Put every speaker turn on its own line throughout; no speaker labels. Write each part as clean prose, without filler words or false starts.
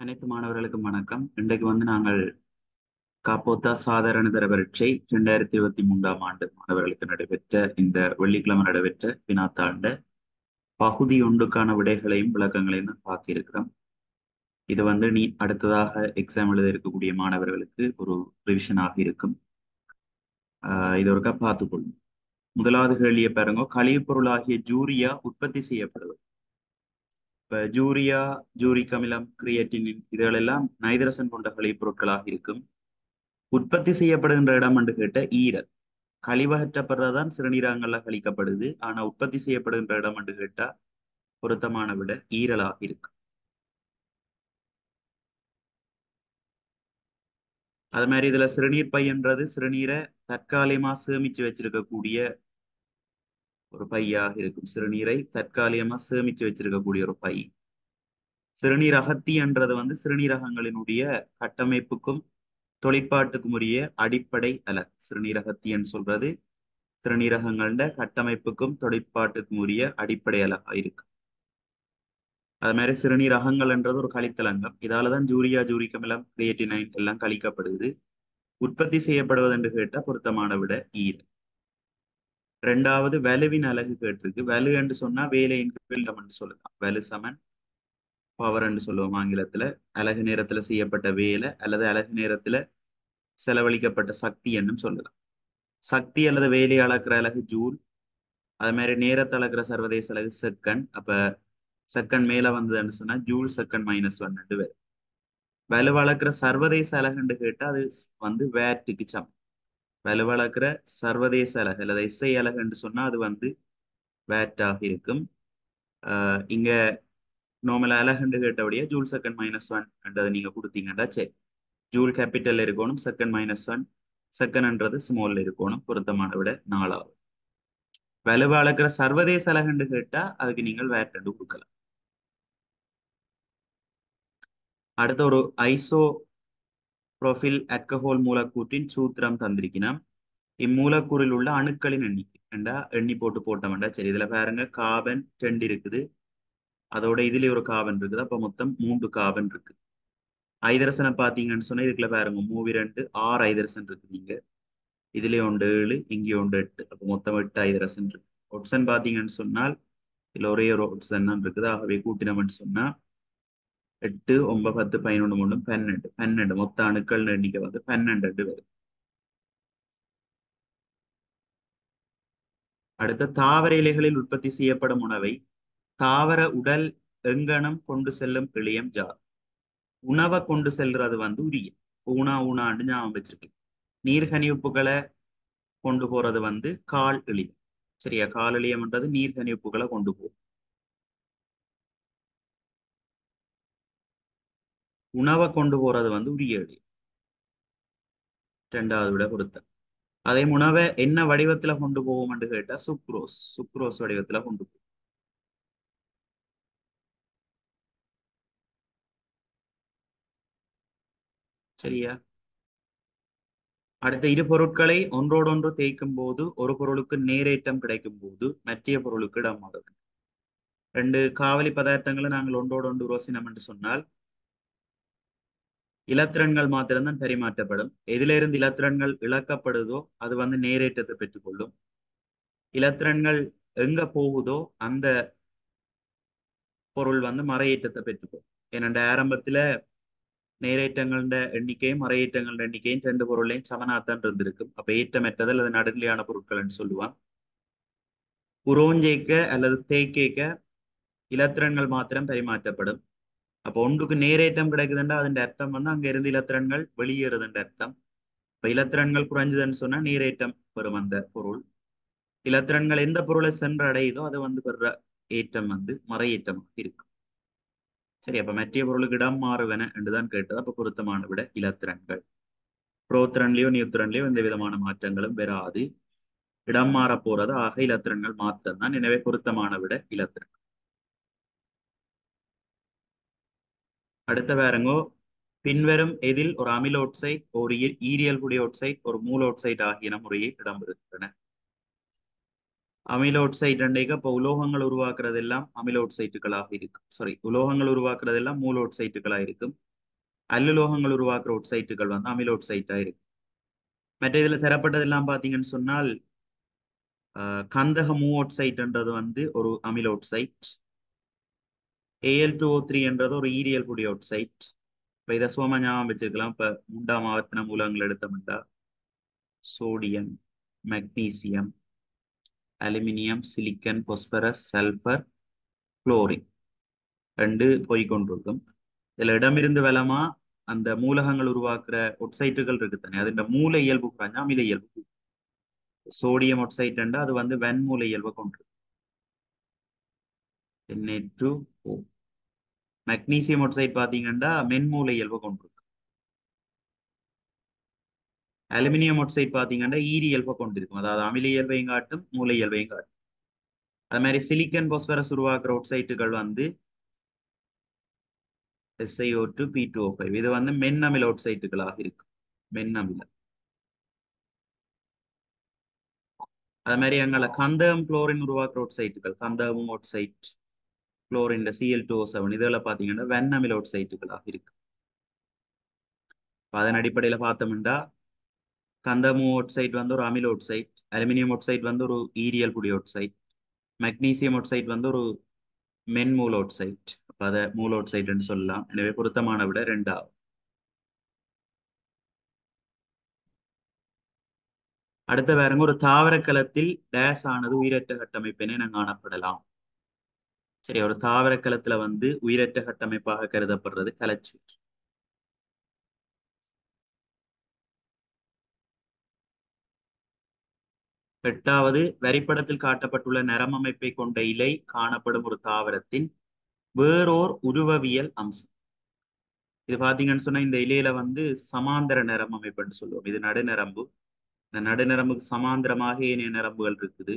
அனைத்து மாணவர்களுக்கும் வணக்கம். இன்றைக்கு நாங்கள் காப்போத்தா சாதாரண தர பரீட்சை 2023 மாணவர்களுக்கு நடைபெற்ற இந்த வெள்ளிக்கிழமை நடைபெற்ற வினாத்தாண்ட பகுதி ஒன்றுக்கான விடைகளையும் விளக்கங்களையும் தான் பார்க்க இருக்கிறோம். இது நீ அடுத்ததாக எக்ஸாம் எழுத இருக்கக்கூடிய மாணவர்களுக்கு ஒரு ரிவிஷனாக இருக்கும். இது ஒருக்கா பார்த்துக்கொள்ளும். முதலாவது கேள்வியை பாருங்க. கழிவுப் பொருளாகிய ஜூரியா உற்பத்தி செய்யப்படுவது. இப்ப ஜூரியா, ஜூரிக் அமிலம், கிரியேட்டினின் இதுகளெல்லாம் நைதரசன் கொண்ட கழிவுப் பொருட்களாக இருக்கும். உற்பத்தி செய்யப்படுகின்ற இடம் என்று கேட்ட ஈரல். கழிவகற்றப்படுறதுதான் சிறுநீரகங்கள்ல கழிக்கப்படுது. ஆனா உற்பத்தி செய்யப்படுகின்ற இடம் என்று கேட்டா பொருத்தமான விட ஈரலாக இருக்கு. அது மாதிரி இதுல சிறுநீர் பையன்றது சிறுநீரை தற்காலிகமா சேமிச்சு வச்சிருக்கக்கூடிய ஒரு பையாக இருக்கும். சிறுநீரை தற்காலிகமா சேமிச்சு வச்சிருக்கக்கூடிய ஒரு பை. சிறுநீர் அகத்தி என்றது சிறுநீரகங்களினுடைய கட்டமைப்புக்கும் தொழிற்பாட்டுக்கும் உரிய அடிப்படை அலகு. சிறுநீரகத்தி என்று சொல்றது சிறுநீரகங்கள கட்டமைப்புக்கும் தொழிற்பாட்டுக்கும் உரிய அடிப்படை அலகா இருக்கு. அது மாதிரி சிறுநீரகங்கள் என்றது ஒரு கழித்தலங்கம். இதாலதான் ஜூரியா, ஜூரிக் அமிலம், கிரியேட்டினைன் எல்லாம் கழிக்கப்படுது. உற்பத்தி செய்யப்படுவது என்று கேட்டா பொருத்தமான விட ஈர். இரண்டாவது வலுவின் அலகு கேட்டிருக்கு. வலு என்று சொன்னா வேலையின் பில்டம் என்று சொல்லலாம். வலு சமன் பவர் என்று சொல்லுவோம் ஆங்கிலத்துல. அலகு நேரத்துல செய்யப்பட்ட வேலை அல்லது அலகு நேரத்துல செலவழிக்கப்பட்ட சக்தி என்னும் சொல்லலாம். சக்தி அல்லது வேலையை அளக்கிற அலகு ஜூல். அது மாதிரி நேரத்தை அளக்கிற சர்வதேச அலகு செகண்ட். அப்ப செகண்ட் மேல வந்ததுன்னு சொன்னா ஜூல் செகண்ட் -1 வரும். வலுவளக்கிற சர்வதேச அலகுன்னு கேட்டா அது வேட்டுக்கு சமம். வலுவளக்கிற சர்வதேச அலகு அல்லது எஸ்ஐ அலகுன்னு சொன்னா அது வேட்டாக இருக்கும். இங்க நார்மல் அலகுன்னு கேட்டபடியா ஜூல் செகண்ட் -1 என்றதை நீங்க கொடுத்தீங்கன்னா சரி. ஜூல் கேபிட்டல் இருக்கணும், செகண்ட் -1, செகண்ட்ன்றது ஸ்மால்ல இருக்கணும். பொருத்தமான விட 4வது. வலுவளக்கிற சர்வதேச அலகுன்னு கேட்டா அதுக்கு நீங்கள் வேட் என்று கொடுக்கலாம். அடுத்த ஒரு ஐசோ புரோஃபில் ஆல்கஹால் மூலக்கூற்றின் சூத்திரம் தந்திருக்கிறோம். இம்மூலக்கூறில் உள்ள அணுக்களின் எண்ணிக்கை என்றா எண்ணி போட்டோம்டா சரி. இதுல பாருங்க கார்பன் 2 இருக்குது. அதோட இதுல ஒரு கார்பன் இருக்குது. அப்ப மொத்தம் 3 கார்பன் இருக்கு. ஐதரசனை பாத்தீங்கன்னு சொன்னா இதுக்குள்ள பாருங்க 3 6 ஐதரசன் இருக்குது. இங்க இதுல 7, இங்க 8. அப்ப மொத்தம் 8 ஐதரசன் இருக்கு. ஒட்சன் பாத்தீங்கன்னு சொன்னால் இதுல ஒரே ஒரு ஒட்சன் தான் இருக்குது. ஆகவே கூட்டினோம்னு சொன்னா 8, 9, 10, 11, 3, 12 மொத்த அணுக்கள் எண்ணிக்கை 12 வருது. அடுத்த தாவர இலைகளில் உற்பத்தி செய்யப்படும் உணவை தாவர உடல் எங்கனம் கொண்டு செல்லும் இழையம் ஜார். உணவை கொண்டு செல்றது உரிய ஊனாண்டு ஞாபகம் வச்சிருக்கேன். நீர்கனிப்புகளை கொண்டு போறது கால் இழியம். சரியா? கால் இழியம்ன்றது நீர்கனிப்புகளை கொண்டு போகும். உணவை கொண்டு போறது உரிய இழியம். 2வது விட பொருத்த. அதே உணவை என்ன வடிவத்துல கொண்டு போவோம் கேட்டா சுக்ரோஸ் வடிவத்துல கொண்டு போகும். சரியா? அடுத்த இரு பொருட்களை ஒன்றோடொன்று தேய்க்கும் போது ஒரு பொருளுக்கு நேரேற்றம் கிடைக்கும் போது மற்ற பொருளுக்கு இடம் மாறுது. 2 காவலி பதார்த்தங்களை நாங்கள் ஒன்றோடொன்று உரோசினம் என்று சொன்னால் இலத்திரன்கள் மாத்திரம்தான் பரிமாற்றப்படும். எதிலிருந்து இலத்திரன்கள் இழக்கப்படுதோ அது நேரேற்றத்தை பெற்றுக்கொள்ளும். இலத்திரன்கள் எங்க போகுதோ அந்த பொருள் மறையேற்றத்தை பெற்றுக்கொள்ளும். ஏனென்ற ஆரம்பத்துல நேரேற்றங்கள எண்ணிக்கையும் மறையேற்றங்கள எண்ணிக்கையும் 2 பொருளையும் சமனாத்தான் இருந்திருக்கும். அப்ப ஏற்றமற்றது அல்லது நடுநிலையான பொருட்கள் என்று சொல்லுவான். உரோஞ்சேக்க அல்லது தேய்க்கேக்க இலத்திரன்கள் மாத்திரம் பரிமாற்றப்படும். அப்போ ஒன்றுக்கு நேரேற்றம் கிடைக்குதுன்றா அதன் அர்த்தம் அங்க இருந்து இலத்திரன்கள் வெளியேறுதுன்ற அர்த்தம். இப்ப இலத்திரன்கள் குறைஞ்சதுன்னு சொன்னா நீரேற்றம் பெறும் அந்த பொருள். இலத்திரன்கள் எந்த பொருளை சென்று அடையுதோ அது பெற ஏற்றம் மறையேற்றமாக இருக்கும். சரி, அப்ப மற்ற பொருளுக்கு இடம் மாறுவன என்றுதான் கேட்டது. அப்ப பொருத்தமான விட இலத்திரன்கள். புரோத்திரன்லயோ நியூத்திரன்லயோ எந்த விதமான மாற்றங்களும் பெறாது. இடம் மாற போறது ஆக இலத்திரன்கள் மாற்றம் தான். எனவே பொருத்தமான விட இலத்திரன். அடுத்த பாருங்கோ. பின்வரும் எதில் ஒரு அமிலோட்சைட், ஒரு ஈரியல் குடியோட்சைட், ஒரு மூலோட்சைட் ஆகியன முறையை இடம்பெறுகின்றன. அமிலோட்சைட் இப்ப உலோகங்கள் உருவாக்குறது எல்லாம் அமிலோட்சைட்டுகளாக இருக்கும். சாரி, உலோகங்கள் உருவாக்குறது எல்லாம் மூலோட்சைட்டுகளாக இருக்கும். அல்லுலோகங்கள் உருவாக்குற ஒட்சைட்டுகள் வந்து அமிலோட்சைட்டா இருக்கு. மற்ற இதுல தரப்பட்டதெல்லாம் பாத்தீங்கன்னு சொன்னால் கந்தக மூவோட்சைட்ன்றது வந்து ஒரு அமிலோட்சைட். Al2O3 என்றது ஒரு ஈரியல் புடி ஒட்சைட். இப்ப இதை சும்மா ஞாபகம் வச்சிருக்கலாம். இப்ப 3ஆம் ஆவர்த்தன மூலங்கள் எடுத்தோம்னா sodium, magnesium, aluminium, silicon, phosphorus, sulphur, chlorine ரெண்டு போய்கொண்டிருக்கும். இதுல இடமிருந்து வலமா அந்த மூலகங்கள் உருவாக்குற ஒட்சைட்டுகள் இருக்கு தானே, அது இந்த மூல இயல்பு குறைஞ்சா அமில இயல்பு. சோடியம் ஒட்சைட் அது வந்து வெண்மூல இயல்பை கொண்டிருக்கு. Na2O. மெக்னீசியம் ஒட்சைட் பாத்தீங்கன்னா மென்மூல இயல்பை கொண்டிருக்கு. அலுமினியம் ஒட்சைட் பாத்தீங்கன்னா ஈரி இயல்பை கொண்டிருக்கும், அதாவது அமில இயல்பையும் காட்டும் மூல இயல்பையும் காட்டும். அது மாதிரி சிலிக்கன் பாஸ்பரஸ் உருவாக்குற ஒட்சைட்டுகள் வந்து SiO2 P2O5. இது வந்து மென்னமில ஒட்சைட்டுகளாக இருக்கும், மென்னமில. அது மாதிரி எங்களை கந்தகம் குளோரின் உருவாக்குற ஒட்சைட்டுகள், கந்தகம் ஒட்சைட், குளோரின் Cl2O7 இதெல்லாம் பாத்தீங்கன்னா வெண்ணமில ஒட்சைட்டுகளாக இருக்கு. அதன் அடிப்படையில பார்த்தோம்னா கந்தகம் ஒட்சைட் வந்து ஒரு அமில ஒட்சைட், அலுமினியம் ஒட்சைட் வந்து ஒரு ஈரியல் புடி ஒட்சைட், மெக்னீசியம் ஒட்சைட் வந்து ஒரு மென்மூல ஒட்சைட். அப்ப அதை மூல ஒட்சைட்னு சொல்லலாம். எனவே பொருத்தமான விட 2 ஆகும். அடுத்த பாருங்க, ஒரு தாவர கலத்தில் டேஸ் ஆனது உயிரற்ற கட்டமைப்பினை நாம் காணப்படலாம். சரி, ஒரு தாவர கலத்துல வந்து உயிரற்ற கட்டமைப்பாக கருதப்படுறது கலச்சுவர். எட்டாவது, வரிப்படத்தில் காட்டப்பட்டுள்ள நிறமமைப்பை கொண்ட இலை காணப்படும் ஒரு தாவரத்தின் வேறோர் உருவவியல் அம்சம். இது பாத்தீங்கன்னு சொன்னா இந்த இலையில வந்து சமாந்தர நிறமமைப்புன்னு சொல்லுவோம். இது நடுநரம்பு. இந்த நடுநரம்புக்கு சமாந்தரமாக ஏனைய நரம்புகள் இருக்குது.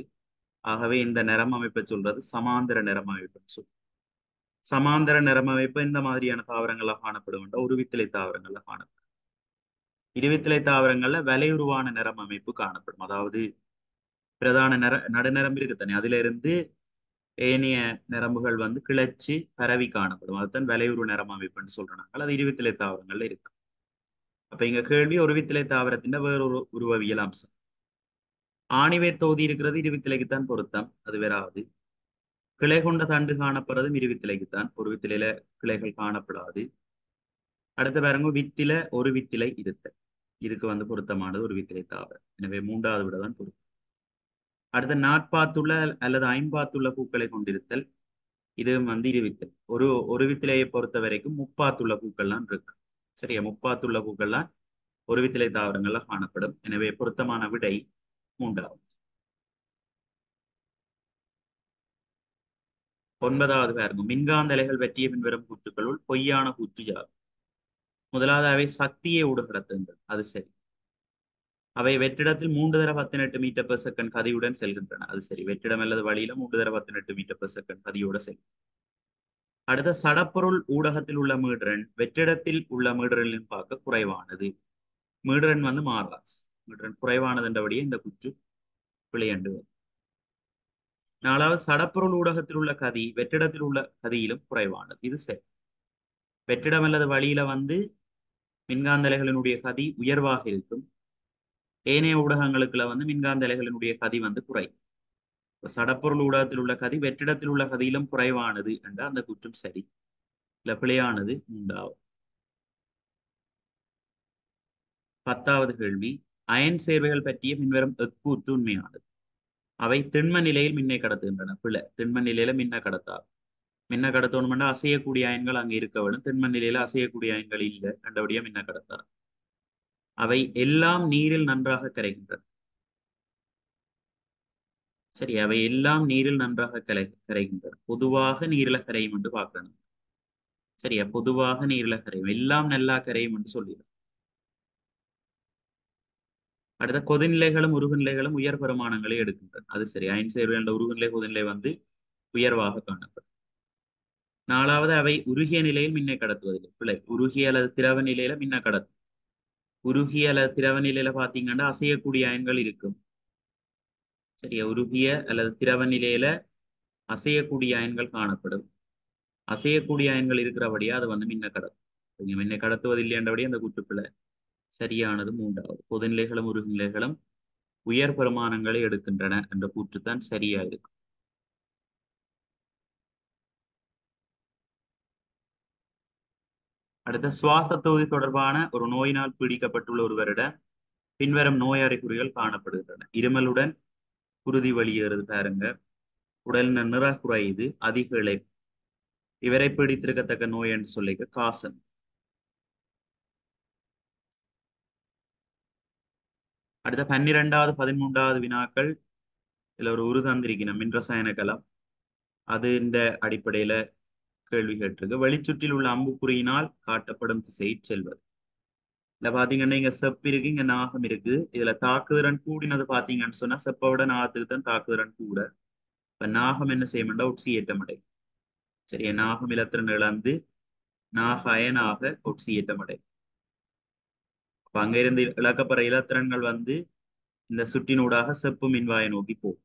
ஆகவே இந்த நிறமமைப்பை சொல்றது சமாந்தர நிறமமைப்புன்னு சொல்லுவோம். சமாந்தர நிறமமைப்பு இந்த மாதிரியான தாவரங்கள்ல காணப்படும், உருவித்திலை தாவரங்கள்ல காணப்படும். இருவித்திலை தாவரங்கள்ல வலையுருவான நிறமமைப்பு காணப்படும். அதாவது பிரதான நடுநரம்பு இருக்கு தானே, அதுல இருந்து ஏனைய நரம்புகள் வந்து கிளர்ச்சி பரவி காணப்படும். அதுதான் வலையுரு நிறமமைப்புன்னு சொல்றாங்க. அது இருவித்திலை தாவரங்கள்ல இருக்கு. அப்ப இங்க கேள்வி ஒருவித்திலை தாவரத்தின் வேறொரு உருவவியல் அம்சம். ஆணிவேர் தொகுதி இருக்கிறது இருவித்திலைக்குத்தான் பொருத்தம், அது வேறாவது. கிளை கொண்ட தண்டு காணப்படுறதும் இருவித்திலைக்குத்தான், ஒரு வித்திலையில கிளைகள் காணப்படாது. அடுத்த பாருங்க, வித்தில ஒரு வித்திலை இருத்தல். இதுக்கு வந்து பொருத்தமானது ஒரு வித்திலை தாவரம். எனவே 3வது விட தான் பொருத்தம். அடுத்த நாட்பாத்துள்ள அல்லது ஐம்பாத்துள்ள பூக்களை கொண்டிருத்தல். இது வந்து இருவித்தல். ஒரு வித்திலையை பொறுத்த வரைக்கும் முப்பாத்துள்ள பூக்கள்லாம் இருக்கு. சரியா, முப்பாத்துள்ள பூக்கள்லாம் ஒரு வித்திலை தாவரங்கள்ல காணப்படும். எனவே பொருத்தமான விடை 3வது. 9வது பாருங்க, மின்காந்த அலைகள் பற்றிய பின்வரும் கூற்றுகளுள் பொய்யான கூற்று யார்? முதலாவது, அவை சக்தியை ஊடுகடத்துகின்றன. அது சரி. அவை வெற்றிடத்தில் 3 தடவை 18 மீட்டர்/செகண்ட் கதியுடன் செல்கின்றன. அது சரி. வெற்றிடம் அல்லது வழியில 3 தடவை 18 மீட்டர்/செகண்ட் கதியோட செல்லும். அடுத்த, சடப்பொருள் ஊடகத்தில் உள்ள மீடரன் வெற்றிடத்தில் உள்ள மீடரனின் பார்க்க குறைவானது. மீடரன் வந்து மாறாஸ். மீடரன் குறைவானது என்றபடியே இந்த குற்று பிழையண்டு. 4வது, சடப்பொருள் ஊடகத்தில் உள்ள கதி வெற்றிடத்தில் உள்ள கதியிலும் குறைவானது. இது சரி. வெற்றிடம் அல்லது வழியில வந்து மின்காந்த அலைகளினுடைய கதி உயர்வாக இருக்கும். ஏனைய ஊடகங்களுக்குள்ள வந்து மின்காந்த அலைகளினுடைய கதி வந்து குறை. சடப்பொருள் ஊடகத்தில் உள்ள கதி வெற்றிடத்தில் உள்ள கதியிலும் குறைவானது என்ற அந்த குற்றம் சரி. இல்ல பிழையானது உண்டாகும். 10வது கேள்வி, அயன் சேர்வைகள் பற்றிய பின்வரும் எக்கூற்று உண்மையானது? அவை திண்ம நிலையில் மின்னை கடத்துகின்றன. பிழை. திண்ம நிலையில மின்ன கடத்தாது. மின்ன கடத்தணும்னா அசையக்கூடிய அயன்கள் அங்க இருக்க வேணும். திண்ம நிலையில அசையக்கூடிய அயன்கள் இல்லை, ரெண்டபடியா மின்ன கடத்தாது. அவை எல்லாம் நீரில் நன்றாக கரைகின்றன. சரி, அவை எல்லாம் நீரில் நன்றாக கரைகின்றன. பொதுவாக நீரில கரையும் என்று பார்க்கணும். சரியா, பொதுவாக நீரில கரையும், எல்லாம் நல்லா கரையும் என்று சொல்லிடும். அடுத்த, கொதிநிலைகளும் உருகுநிலைகளும் உயர் பெருமானங்களை எடுக்கின்றன. அது சரி. அயன் சேர்வை என்ற உருகுநிலை கொதிநிலை வந்து உயர்வாக காணப்படும். 4வது, அவை உருகிய நிலையில் மின்னை கடத்துவதில்லை. பிழை. உருகிய அல்லது திரவ நிலையில மின்ன கடத்தும். உருகிய அல்லது திரவ நிலையில பாத்தீங்கன்னா அசையக்கூடிய அயன்கள் இருக்கும். சரியா, உருகிய அல்லது திரவ நிலையில அசையக்கூடிய அயன்கள் காணப்படும். அசையக்கூடிய அயன்கள் இருக்கிறபடியா அது வந்து மின்ன கடத்தும். இங்க மின்னை கடத்துவதில்லை என்றபடி அந்த கூற்றுப்பிழை. சரியானது மூன்றாவது. பொதுநிலைகளும் உருகுநிலைகளும் உயர் பெருமானங்களை எடுக்கின்றன என்ற கூற்றுத்தான் சரியா இருக்கும். அடுத்த சுவாச தொகுதி தொடர்பான ஒரு நோயினால் பீடிக்கப்பட்டுள்ள ஒருவரிடம் பின்வரும் நோய் அறிகுறிகள் காணப்படுகின்றன. இருமலுடன் குருதி வெளியேறுது பாருங்க, உடல் நிற குறையுது, அதிக இளைப்பு. இவரை பீடித்திருக்கத்தக்க நோய் என்று சொல்லிக்க காசன். அடுத்த 12வது 13வது வினாக்கள் இதுல ஒரு தந்திருக்கணும் மின் ரசாயன கலம். அது இந்த அடிப்படையில கேள்வி கேட்டிருக்கு. வெளிச்சுற்றில் உள்ள அம்புக்குறியினால் காட்டப்படும் திசை செல்வது. இல்ல பாத்தீங்கன்னா இங்க செப்பு இருக்கு, இங்க நாகம் இருக்கு. இதுல தாக்குதிறன் கூடினது பாத்தீங்கன்னு சொன்னா செப்பை விட நாகத்துக்கு தான் தாக்குதிறன் கூட. இப்ப நாகம் என்ன செய்யணும்டா ஒட்சியேற்றம் அடை. சரியா, நாகம் இலத்திரன் இழந்து நாக அயனாக ஒட்சியேற்றம் அடை. அப்ப அங்க இருந்து இழக்கப்படுற இலத்திரன்கள் வந்து இந்த சுற்றினூடாக செப்பு மின்வாயை நோக்கி போகும்.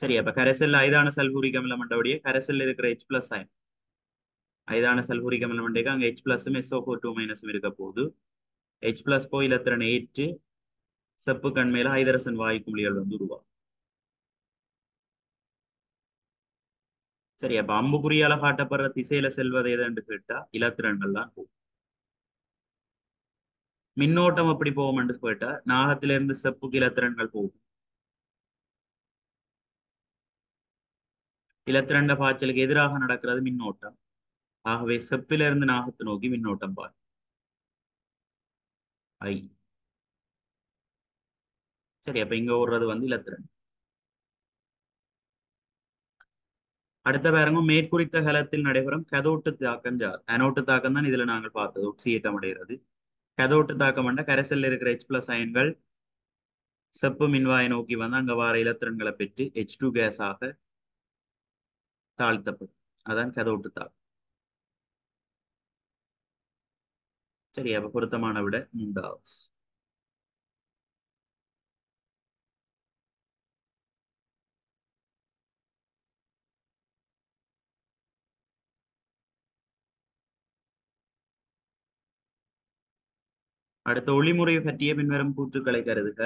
சரி, அப்ப கரைசல்ல ஐதான சல்பூரிக் அமிலம் மண்டபடியே கரைசல்ல இருக்கிற H+ அயன் ஐதான சல்பூரிக் அமிலம் மண்டேக்கு அங்க H+ SO4 2- இருக்க போது H+ போய் இலத்திரனை ஏற்று செப்பு கண்மையில ஹைதரசன் வாயு குமிழிகள் வந்து உருவாகும். சரி, அப்ப அம்புக்குறியால காட்டப்படுற திசையில செல்வது எதுன்னு கேட்டா இலத்திரன்கள் தான் போகும். மின்னோட்டம் எப்படி போகும் என்று கேட்டா நாகத்திலிருந்து செப்புக்கு இலத்திரன்கள் போகும். இலத்திரண்ட பாய்ச்சலுக்கு எதிராக நடக்கிறது மின்னோட்டம். ஆகவே செப்பிலிருந்து நாகத்தை நோக்கி மின்னோட்டம் பாயும். ஐ. சரி, அப்ப இங்க ஓடுறது வந்து இலத்திரன். அடுத்த பாருங்க, மேற்குறித்த கலத்தில் நடைபெறும் கதோட்டு தாக்கம் ஜார். அனோட்டு தாக்கம் தான் இதுல நாங்கள் பார்த்தது ஒட்சியேற்றம் அடைகிறது. கதோட்டு தாக்கம் என்ற கரைசல்ல இருக்கிற H+ அயன்கள் செப்பு மின்வாயை நோக்கி வந்து அங்க வார இலத்திரன்களை பெற்று H2 கேஸாக தாழ்த்தப்படும். அதான் கதோட்டு தாக்கம். சரி, அப்ப பொருத்தமான விட மூன்றாவது. அடுத்த ஒளிமுறை பற்றிய பின்வரும் கூற்றுக்களை கருதுக.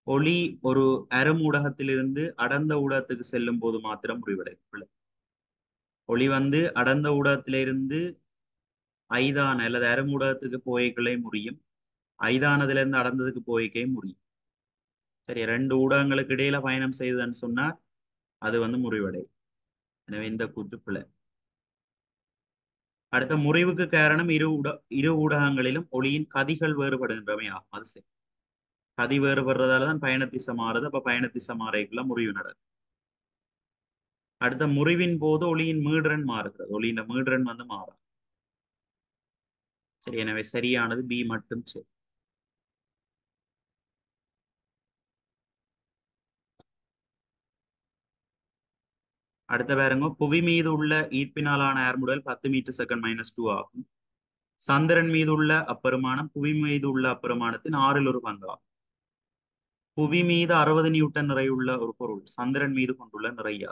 ஒளி ஒரு அரும் ஊடகத்திலிருந்து அடர்ந்த ஊடகத்துக்கு செல்லும் போது மாத்திரம் முடிவடையும். ஒளி வந்து அடர்ந்த ஊடகத்திலிருந்து ஐதான அல்லது அரும் ஊடகத்துக்கு போய்களே முடியும். ஐதானதுல இருந்து அடர்ந்ததுக்கு போய்க்கே முடியும். சரி, ரெண்டு ஊடகங்களுக்கு இடையில பயணம் செய்ததுன்னு சொன்னா அது வந்து முறிவடை. எனவே இந்த கூற்று பிழை. அடுத்த முறிவுக்கு காரணம் இரு ஊடகங்களிலும் ஒளியின் கதிகள் வேறுபடுகின்றமை ஆகும். அது சரி, கதி வேறுபடுறதால தான் பயணத்திசை மாறுது. அப்ப பயணத்திசை மாறைக்குள்ள முறிவு நடக்கும். அடுத்த முறிவின் போது ஒளியின் மீடுறன் மாறுகிறது. ஒளியின் மீடுறன் வந்து மாறும். சரி, எனவே சரியானது பி மட்டும் சரி. அடுத்த பாருங்க, புவி மீது உள்ள ஈர்ப்பினாலான ஏர்முடல் 10 மீட்டர்/செகண்ட் -2 ஆகும். சந்திரன் மீது உள்ள அப்பெருமானம் புவி மீது உள்ள அப்பெருமானத்தின் 1/6 ஆகும். புவி மீது 60 நியூட்டன் நிறையுள்ள ஒரு பொருள் சந்திரன் மீது கொண்டுள்ள நிறையா.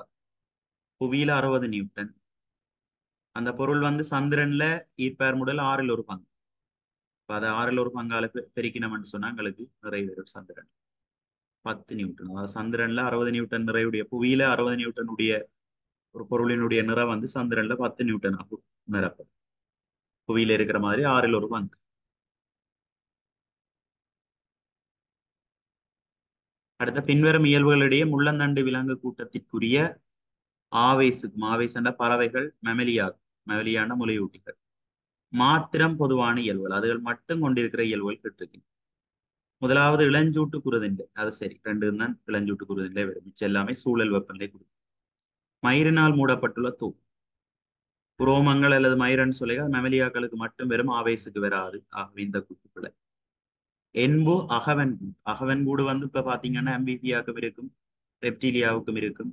புவியில 60 நியூட்டன். அந்த பொருள் வந்து சந்திரன்ல ஈர்ப்பேர்முடல் 1/6. இப்ப அதை 1/6 பெருக்கினோம்னு சொன்னா எங்களுக்கு நிறைவேறும் சந்திரன் 10 நியூட்டன். அதாவது சந்திரன்ல 60 நியூட்டன் நிறையுடைய புவியில 60 நியூட்டன் உடைய ஒரு பொருளினுடைய நிறை வந்து சந்திரன்ல 10 நியூட்டன் ஆகும் நிரப்பம். புவியில இருக்கிற மாதிரி 1/6. அடுத்த பின்வரும் இயல்புகளிடையே முள்ளந்தண்டு விலங்கு கூட்டத்திற்குரிய ஆவேசுக்கும், ஆவேசண்ட பறவைகள் மெமலியான முலையூட்டிகள் மாத்திரம் பொதுவான இயல்புகள், அதுகள் மட்டும் கொண்டிருக்கிற இயல்புகள் கேட்டிருக்கேன். முதலாவது இளஞ்சூட்டு குருதிண்டை. அது சரி, ரெண்டு தான் இளஞ்சூட்டு குருதிண்டை வரும். மிச்சம் எல்லாமே சூழல் வெப்பநிலை கொடுக்கும். மயிரினால் மூடப்பட்டுள்ள தூள் புரோமங்கள் அல்லது மயிரன் சொல்லிகள் மெமலியாக்களுக்கு மட்டும் வெறும் ஆவேசுக்கு வராது. ஆகவே இந்த கூட்டுப்பிழை. என்பு அகவன்கூடு. அகவன்கூடு வந்து இப்ப பாத்தீங்கன்னா அம்பிபியாவுக்கும் இருக்கும், ரெப்டீலியாவுக்கும் இருக்கும்.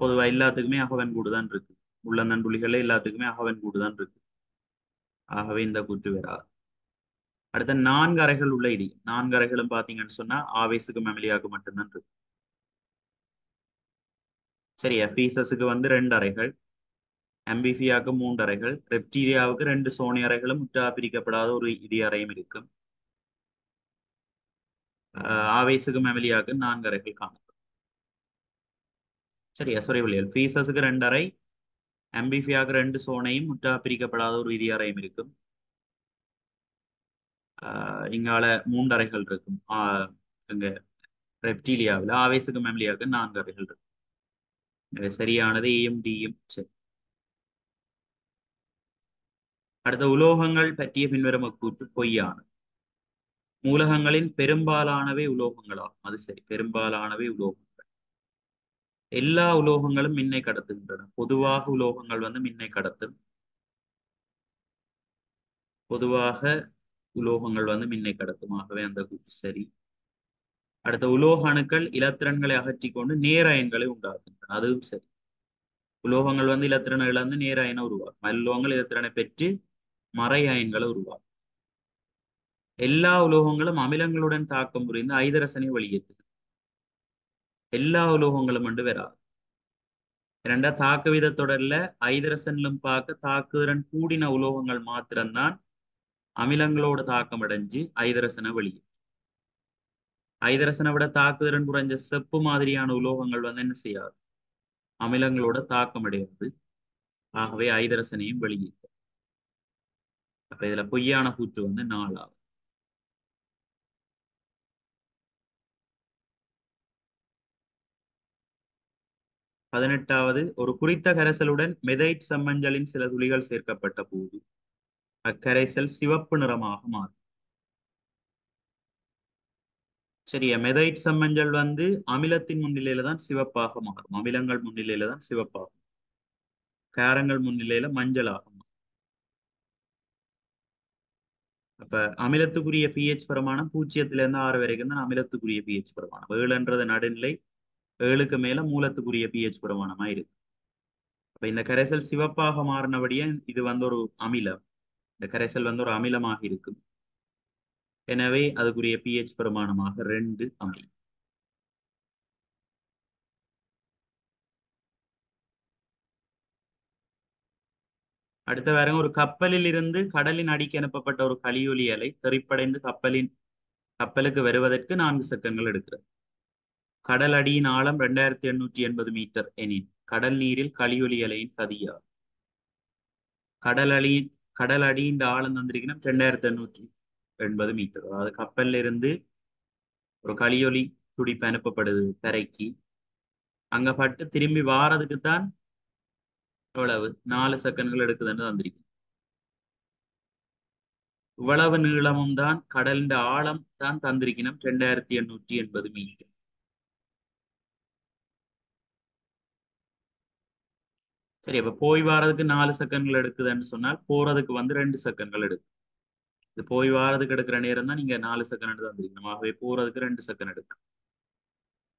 பொதுவா எல்லாத்துக்குமே அகவன்கூடு தான் இருக்கு. உள்ளந்தண்டுளிகளே எல்லாத்துக்குமே அகவன்கூடு தான் இருக்கு. ஆகவே இந்த கூற்று வராது. அடுத்த 4 அறைகள் உள்ள இது 4 அறைகளும் பாத்தீங்கன்னு சொன்னா ஆவேசுக்கு மெமலியாவுக்கு மட்டும்தான் இருக்கு. சரியா, பீசஸுக்கு வந்து 2 அறைகள், அம்பிபியாவுக்கு 3 அறைகள், ரெப்டீரியாவுக்கு 2 சோனி அறைகளும் முற்றா பிரிக்கப்படாத ஒரு இதய அறையும் இருக்கும். ஆவேஸுக்கு மெமலியாவுக்கு 4 அறைகள் காணும். சரியா, சொறிவழியல் பீசஸுக்கு 2 அறை, அம்பிபியாவுக்கு 2 சோனையும் முற்றா பிரிக்கப்படாத ஒரு இதய அறையும் இருக்கும். இங்கால 3 அறைகள் இருக்கும். இங்க ரெப்டீலியாவில், ஆவேஸுக்கு மெமலியாவுக்கு 4 அறைகள் இருக்கும். எனவே சரியானது ஏயும் டியும். சரி, அடுத்த உலோகங்கள் பற்றிய பின்வரும் கூற்று பொய்யானது. மூலகங்களின் பெரும்பாலானவை உலோகங்களாகும். அது சரி, பெரும்பாலானவை உலோகங்கள். எல்லா உலோகங்களும் மின்னை கடத்துகின்றன. பொதுவாக உலோகங்கள் வந்து மின்னை கடத்தும். பொதுவாக உலோகங்கள் வந்து மின்னை கடத்தும். ஆகவே அந்த கூற்று சரி. அடுத்த உலோக அணுக்கள் இலத்திரன்களை அகற்றிக் கொண்டு நேர அயன்களை உண்டாக்குகின்றன. அதுவும் சரி. உலோகங்கள் வந்து இலத்திரனை இழந்து நேர அயனை உருவாக்கும். உலோகங்கள் இலத்திரனை பெற்று மறை அயன்களை உருவாக்கும். எல்லா உலோகங்களும் அமிலங்களுடன் தாக்கம் புரிந்து ஐதரசனை வெளியேற்றுது. எல்லா உலோகங்களும் வந்து வராது. இரண்டா தாக்கு வித தொடர்ல ஐதரசன்லும் பார்க்க தாக்குதிறன் கூடின உலோகங்கள் மாத்திரம்தான் அமிலங்களோட தாக்கம் அடைஞ்சு ஐதரசனை வெளியே. ஐதரசனை விட தாக்குதிறன் குறைஞ்ச செப்பு மாதிரியான உலோகங்கள் வந்து என்ன செய்யாது, அமிலங்களோட தாக்கம் அடையாது. ஆகவே ஐதரசனையும் வெளியே. அப்ப இதுல பொய்யான கூற்று வந்து 4. 18வது, ஒரு குறித்த கரைசலுடன் மெதைட் செம்மஞ்சளின் சில துளிகள் சேர்க்கப்பட்ட போது அக்கரைசல் சிவப்பு நிறமாக மாறும். சரியா, மெதைட் செம்மஞ்சள் வந்து அமிலத்தின் முன்னிலையில தான் சிவப்பாக மாறும். அமிலங்கள் முன்னிலையில தான் சிவப்பாகும். காரங்கள் முன்னிலையில மஞ்சளாகும். அப்ப அமிலத்துக்குரிய பிஹெச் பிரமாணம் 0 to 6 வரைக்கும் தான் அமிலத்துக்குரிய பிஹெச் பிரமாணம். 7 நடுநிலை, 7க்கு மேல மூலத்துக்குரிய பிஹெச் பிரமாணமா இருக்கு. அப்ப இந்த கரைசல் சிவப்பாக மாறினபடியே இது வந்து ஒரு அமிலம். இந்த கரைசல் வந்து ஒரு அமிலமாக இருக்கும். எனவே அதுக்குரிய பிஹெச் பிரமாணமாக 2 அமையும். அடுத்த வேற ஒரு கப்பலில் இருந்து கடலின் அடிக்கு அனுப்பப்பட்ட ஒரு கலியொலி அலை தெறிப்படைந்து கப்பலுக்கு வருவதற்கு 4 செகண்ட்கள் எடுக்கிறது. கடல் அடியின் ஆழம் 2880 மீட்டர் எனின் கடல் நீரில் கலியொலி அலையின் கதியா. கடல் அடி கடல் அடியின் ஆழம் தந்திருக்கணும் 2880 மீட்டர். அதாவது கப்பல்ல இருந்து ஒரு கலியொலி துடிப்பு அனுப்பப்படுது தரைக்கு. அங்க பட்டு திரும்பி வாரதுக்கு தான் எவ்வளவு 4 செகண்ட்கள் எடுக்குதுன்னு தந்திருக்கு. இவ்வளவு நீளமும் தான் கடலின் ஆழம் தான் தந்திருக்கணும் 2880 மீட்டர். சரி, அப்ப போய் வாரதுக்கு 4 செகண்ட்கள் எடுக்குதுன்னு சொன்னால் போறதுக்கு வந்து 2 செகண்ட்கள் எடுக்கும். இது போய் வாரதுக்கு எடுக்கிற நேரம் தான் நீங்க 4 செகண்ட் தந்திருக்கணும். ஆகவே போறதுக்கு 2 செகண்ட் எடுக்கும்.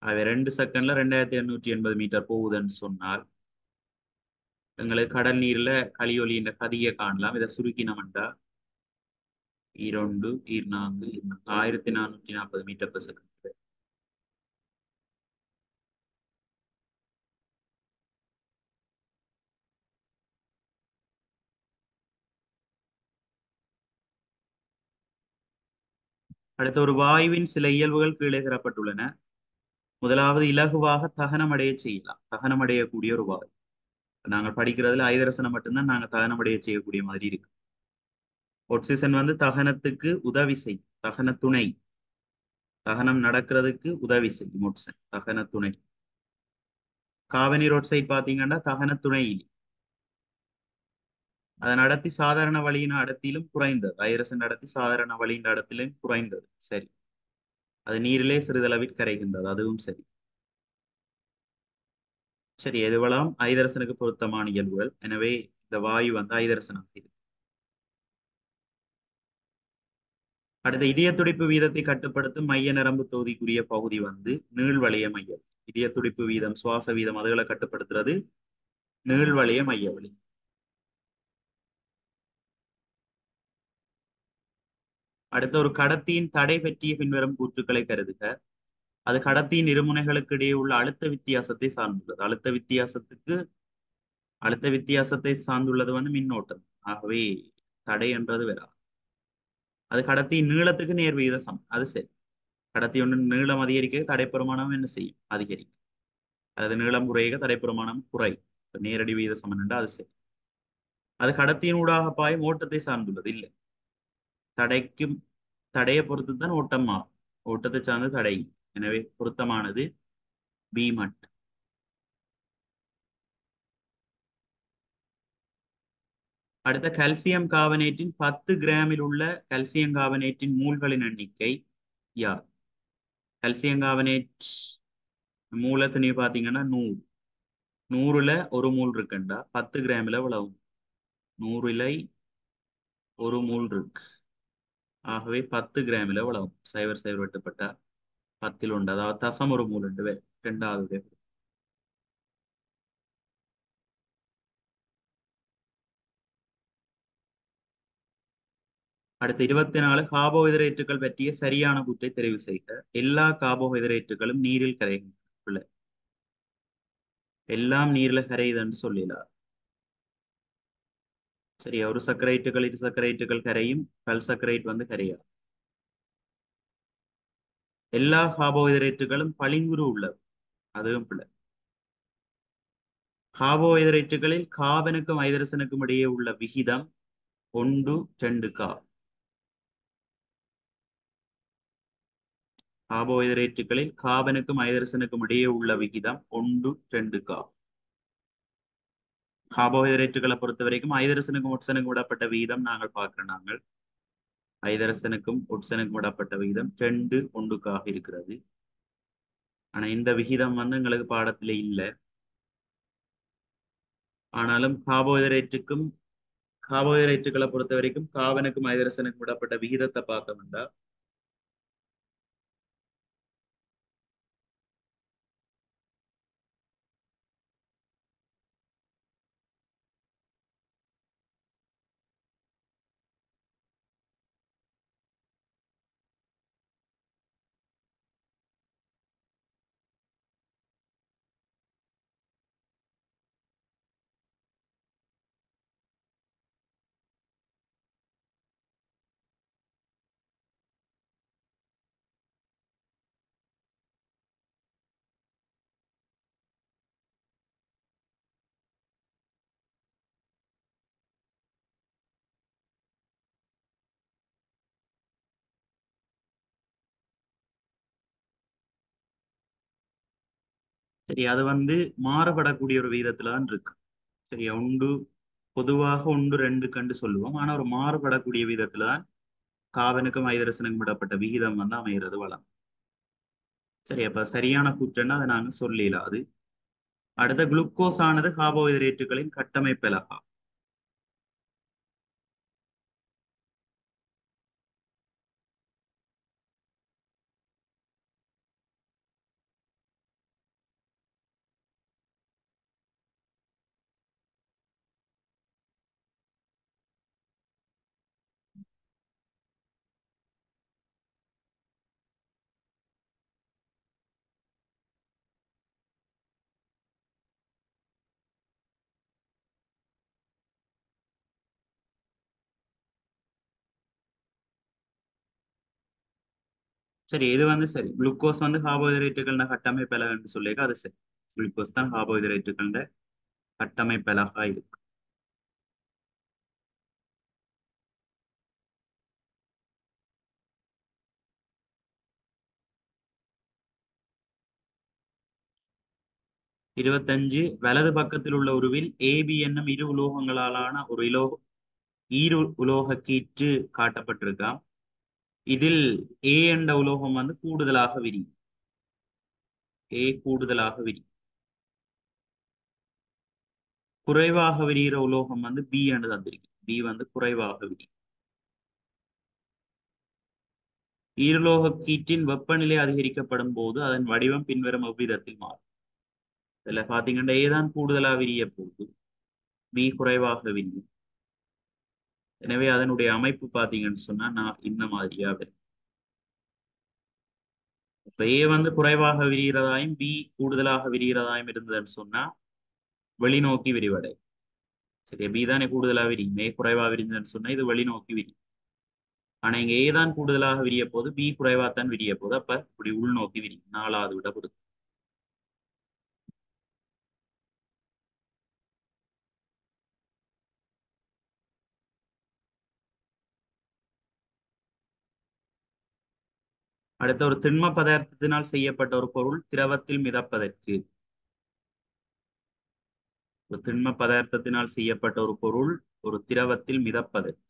ஆகவே 2 செகண்ட்ல 2880 மீட்டர் போகுதுன்னு சொன்னால் எங்களுக்கு கடல் நீர்ல கலியொலியின் கதியை காணலாம். இதை சுருக்கினோம்டா 2 4 1440 மீட்டர் per செகண்ட். அடுத்த ஒரு வாயுவின் சில இயல்புகள் கீழே தரப்பட்டுள்ளன. முதலாவது, இலகுவாக தகனமடைய செய்யலாம். தகனமடையக்கூடிய ஒரு வாயு. நாங்கள் படிக்கிறதுல ஐதரசனை மட்டும்தான் நாங்க தகனமடைய செய்யக்கூடிய மாதிரி இருக்கு. ஒட்சிசன் வந்து தகனத்துக்கு உதவி செய்யும். தகன துணை. தகனம் நடக்கிறதுக்கு உதவி செய்யும் ஒட்சன், தகன துணை. காபனீர் ஒட்சைட் பாத்தீங்கன்னா தகன துணை இல்லை. அதன் அடர்த்தி சாதாரண வழியின் அடர்த்தியிலும் குறைந்தது. ஐதரசன் அடர்த்தி சாதாரண வழியின் அடர்த்தியிலும் குறைந்தது. சரி, அது நீரிலே சிறிதளவில் கரைகின்றது. அதுவும் சரி. சரி, எதுவெல்லாம் ஐதரசனுக்கு பொருத்தமான இயல்புகள். எனவே இந்த வாயு வந்து ஐதரசனாக இருக்கு. அடுத்த, இதய துடிப்பு வீதத்தை கட்டுப்படுத்தும் மைய நரம்பு தொகுதிக்குரிய பகுதி வந்து நீள்வளைய மையம். இதய துடிப்பு வீதம், சுவாச வீதம் அதுகளை கட்டுப்படுத்துறது நீள்வளைய மையவழி. அடுத்த, ஒரு கடத்தியின் தடை பற்றிய பின்வரும் கூற்றுக்களை கருதுக. அது கடத்தியின் இருமுனைகளுக்கு இடையே உள்ள அழுத்த வித்தியாசத்தை சார்ந்துள்ளது. அழுத்த வித்தியாசத்தை சார்ந்துள்ளது வந்து மின்னோட்டம். ஆகவே தடை என்றது வேற. அது கடத்தியின் நீளத்துக்கு நேர் விகித சமம். அது சரி. கடத்தி ஒன்று நீளம் அதிகரிக்க தடைப்பெருமானம் என்ன செய்யும்? அதிகரிக்கும். அது நீளம் குறைய தடைப்பெருமானம் குறை. இப்ப நேரடி விகித சமன் என்றால் அது சரி. அது கடத்தியின் ஊடாக பாயும் ஓட்டத்தை சார்ந்துள்ளது. இல்லை, தடைக்கும் தடையை பொறுத்து தான் ஓட்டம் மாறும். ஓட்டத்தை சார்ந்து தடை. எனவே பொருத்தமானது பி மட். அடுத்த கல்சியம் கார்பனேட்டின் 10 கிராமில் உள்ள கல்சியம் கார்பனேட்டின் மூல்களின் எண்ணிக்கை யார்? கல்சியம் கார்பனேட் மூலத்தினை பார்த்தீங்கன்னா 100. 100ல ஒரு மூல் இருக்குண்டா 10 கிராமில் எவ்வளவு? 100ல ஒரு மூல் இருக்கு. ஆகவே 10 கிராமில் எவ்வளவு? 0 0 வெட்டுப்பட்டா 10ல் உண்டு. அதாவது தசம் ஒரு மூல் உண்டு. இரண்டாவது விடை. அடுத்து 24 கார்போஹைட்ரேட்டுகள் பற்றிய சரியான கூற்றை தெரிவு செய்க. எல்லா கார்போஹைட்ரேட்டுகளும் நீரில் கரைகின்றன. எல்லாம் நீர்ல கரையுதுன்னு சொல்லலாம். சரியா? ஒரு சர்க்கரைட்டுகள் இரு சர்க்கரைட்டுகள் கரையும், பல் சர்க்கரைட் வந்து கரையாது. எல்லா கார்போஹைட்ரேட்டுகளும் பளிங்குரு உள்ளது. அதுவும் பிள்ளை. கார்போஹைட்ரேட்டுகளில் கார்பனுக்கும் ஹைட்ரசனுக்கும் இடையே உள்ள விகிதம் 1:2 கா. கார்போஹைட்ரேட்டுகளில் கார்பனுக்கும் ஹைட்ரசனுக்கும் இடையே உள்ள விகிதம் 1:2 கா. கார்போஹைட்ரேட்டுகளை பொறுத்த வரைக்கும் ஹைட்ரசனுக்கும் ஒட்சனுக்கும் விடப்பட்ட விகிதம் நாங்கள் பார்க்கிறோம். ஹைட்ரசனுக்கும் ஒட்சனுக்கும் விடப்பட்ட விகிதம் 2:1 இருக்கிறது. ஆனா இந்த விகிதம் வந்து எங்களுக்கு பாடத்துல இல்லை. ஆனாலும் கார்போஹைட்ரேட்டுகளை பொறுத்த வரைக்கும் கார்பனுக்கும் ஹைட்ரசனுக்கும் விடப்பட்ட விகிதத்தை பார்த்தோம்னா சரி, அது வந்து மாறுபடக்கூடிய ஒரு விகிதத்துல தான் இருக்கு. சரியா? பொதுவாக 1:2 கண்டு சொல்லுவோம். ஆனா ஒரு மாறுபடக்கூடிய விதத்துல தான் கார்பனுக்கும் ஹைட்ரசனுக்கும் விடப்பட்ட விகிதம் வந்து அமைகிறது வளம். சரி, அப்ப சரியான கூற்றுன்னா அதை நாங்க சொல்லலாம். அது அடுத்த குளுக்கோஸ் ஆனது கார்போஹைட்ரேட்டுகளின் கட்டமைப்பலகா. சரி, இது வந்து சரி. குளுக்கோஸ் வந்து கார்போஹைட்ரேட்டுகள கட்டமைப்பலகன்னு சொல்லியிருக்க அது சரி. குளுக்கோஸ் தான் கார்போஹைட்ரேட்டுகள கட்டமைப்பலகா இருக்கு. 25 வலது பக்கத்தில் உள்ள உருவில் ஏபி என்னும் இரு உலோகங்களாலான ஒரு ஈரு உலோக கீற்று காட்டப்பட்டிருக்காம். இதில் ஏ என்ற உலோகம் வந்து கூடுதலாக விரியும். ஏ கூடுதலாக விரியும். குறைவாக விரிகிற உலோகம் வந்து பி என்று தந்திருக்கு. பி வந்து குறைவாக விரியும். ஈருலோக கீற்றின் வெப்பநிலை அதிகரிக்கப்படும் போது அதன் வடிவம் பின்வரும் எவ்விதத்தில் மாறும்? இதுல பாத்தீங்கன்னா ஏ தான் கூடுதலா விரிய போகுது, பி குறைவாக விரியும். எனவே அதனுடைய அமைப்பு பாத்தீங்கன்னு சொன்னா நான் இந்த மாதிரியா வரும். இப்ப ஏ வந்து குறைவாக விரிகிறதாயும் பி கூடுதலாக விரிகிறதாயும் இருந்ததுன்னு சொன்னா வெளிநோக்கி விரிவடை. சரியா, பி தானே கூடுதலா விரியும், ஏ குறைவா விரிந்ததுன்னு சொன்னா இது வெளிநோக்கி விரி. ஆனா இங்க ஏ தான் கூடுதலாக விரிய போது, பி குறைவாத்தான் விரிய போது, அப்ப இப்படி உள்நோக்கி விரியும். நாலாவது விட பொறுத்து. அடுத்த ஒரு திண்ம பதார்த்தத்தினால் செய்யப்பட்ட ஒரு பொருள் திரவத்தில் மிதப்பதற்கு. ஒரு திண்ம பதார்த்தத்தினால் செய்யப்பட்ட ஒரு பொருள் ஒரு திரவத்தில் மிதப்பதற்கு.